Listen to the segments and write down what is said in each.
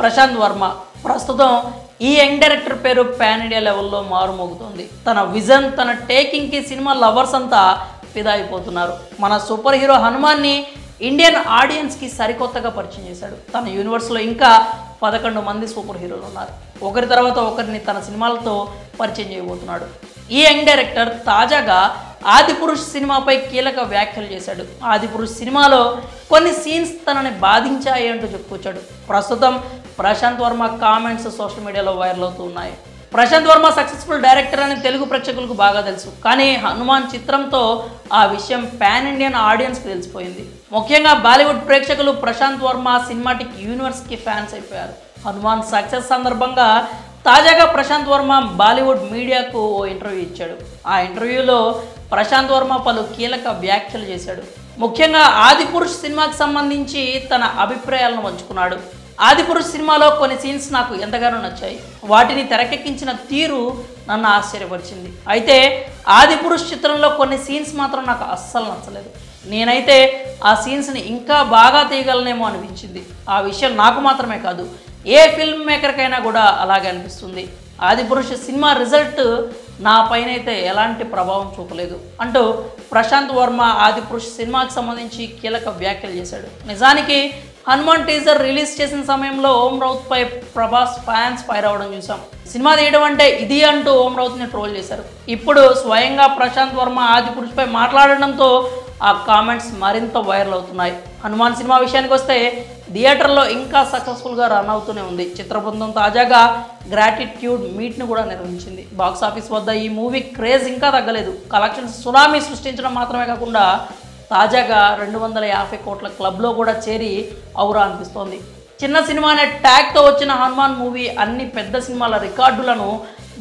ప్రశాంత్ వర్మ ప్రస్తుతం ఈ young director పేరు పాన్ ఇండియా లెవెల్లో మారుమోగుతోంది. తన విజన్, తన టేకింగ్కి సినిమా లవర్స్ అంతా ఫిదా అయిపోతున్నారు. మన సూపర్ హీరో హనుమాన్ని ఇండియన్ ఆడియన్స్కి సరికొత్తగా పరిచయం చేశాడు. తన యూనివర్స్లో ఇంకా 11 మంది సూపర్ హీరోలు ఉన్నారు. ఒకరి తర్వాత ఒకరిని తన సినిమాలతో పరిచయం చేయబోతున్నాడు. ఈ యంగ్ డైరెక్టర్ తాజాగా ఆదిపురుష్ సినిమాపై కీలక వ్యాఖ్యలు చేశాడు. ఆదిపురుష్ సినిమాలో కొన్ని సీన్స్ తనని బాధించాయి అంటూ చెప్పుకొచ్చాడు. ప్రస్తుతం ప్రశాంత్ వర్మ కామెంట్స్ సోషల్ మీడియాలో వైరల్ అవుతూ ఉన్నాయి. ప్రశాంత్ వర్మ సక్సెస్ఫుల్ డైరెక్టర్ అని తెలుగు ప్రేక్షకులకు బాగా తెలుసు. కానీ హనుమాన్ చిత్రంతో ఆ విషయం పాన్ ఇండియన్ ఆడియన్స్కి తెలిసిపోయింది. ముఖ్యంగా బాలీవుడ్ ప్రేక్షకులు ప్రశాంత్ వర్మ సినిమాటిక్ యూనివర్స్కి ఫ్యాన్స్ అయిపోయారు. హనుమాన్ సక్సెస్ సందర్భంగా తాజాగా ప్రశాంత్ వర్మ బాలీవుడ్ మీడియాకు ఓ ఇంటర్వ్యూ ఇచ్చాడు. ఆ ఇంటర్వ్యూలో ప్రశాంత్ వర్మ పలు కీలక వ్యాఖ్యలు చేశాడు. ముఖ్యంగా ఆదిపురుష్ సినిమాకి సంబంధించి తన అభిప్రాయాలను పంచుకున్నాడు. ఆదిపురుష్ సినిమాలో కొన్ని సీన్స్ నాకు ఎంతగానో నచ్చాయి. వాటిని తెరకెక్కించిన తీరు నన్ను ఆశ్చర్యపరిచింది. అయితే ఆదిపురుష్ చిత్రంలో కొన్ని సీన్స్ మాత్రం నాకు అస్సలు నచ్చలేదు. నేనైతే ఆ సీన్స్ని ఇంకా బాగా తీయగలనేమో అనిపించింది. ఆ విషయం నాకు మాత్రమే కాదు, ఏ ఫిల్మ్ మేకర్కైనా కూడా అలాగే అనిపిస్తుంది. ఆదిపురుష్ సినిమా రిజల్ట్ నా పైన అయితే ఎలాంటి ప్రభావం చూపలేదు అంటూ ప్రశాంత్ వర్మ ఆదిపురుష్ సినిమాకి సంబంధించి కీలక వ్యాఖ్యలు చేశాడు. నిజానికి హనుమాన్ టీజర్ రిలీజ్ చేసిన సమయంలో ఓం రౌత్ పై ప్రభాస్ ఫ్యాన్స్ ఫైర్ అవ్వడం చూసాం. సినిమా తీయడం అంటే ఇది అంటూ ఓం రౌత్ని ట్రోల్ చేశారు. ఇప్పుడు స్వయంగా ప్రశాంత్ వర్మ ఆదిపురుష్ పై మాట్లాడడంతో ఆ కామెంట్స్ మరింత వైరల్ అవుతున్నాయి. హనుమాన్ సినిమా విషయానికి వస్తే థియేటర్లో ఇంకా సక్సెస్ఫుల్గా రన్ అవుతూనే ఉంది. చిత్ర బృందం తాజాగా గ్రాటిట్యూడ్ మీట్ను కూడా నిర్వహించింది. బాక్సాఫీస్ వద్ద ఈ మూవీ క్రేజ్ ఇంకా తగ్గలేదు. కలెక్షన్స్ సునామీ సృష్టించడం మాత్రమే కాకుండా తాజాగా 250 కోట్ల క్లబ్లో కూడా చేరి ఔరా అనిపిస్తోంది. చిన్న సినిమా అనే ట్యాగ్తో వచ్చిన హనుమాన్ మూవీ అన్ని పెద్ద సినిమాల రికార్డులను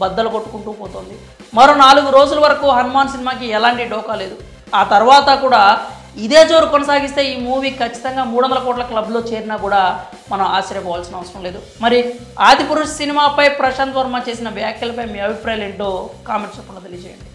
బద్దలు కొట్టుకుంటూ పోతోంది. మరో 4 రోజుల వరకు హనుమాన్ సినిమాకి ఎలాంటి డోకా లేదు. ఆ తర్వాత కూడా ఇదే జోరు కొనసాగిస్తే ఈ మూవీ ఖచ్చితంగా 300 కోట్ల క్లబ్లో చేరినా కూడా మనం ఆశ్చర్యపోవాల్సిన అవసరం లేదు. మరి ఆదిపురుష్ సినిమాపై ప్రశాంత్ వర్మ చేసిన వ్యాఖ్యలపై మీ అభిప్రాయాలు ఏంటో కామెంట్స్ రూపంలో తెలియజేయండి.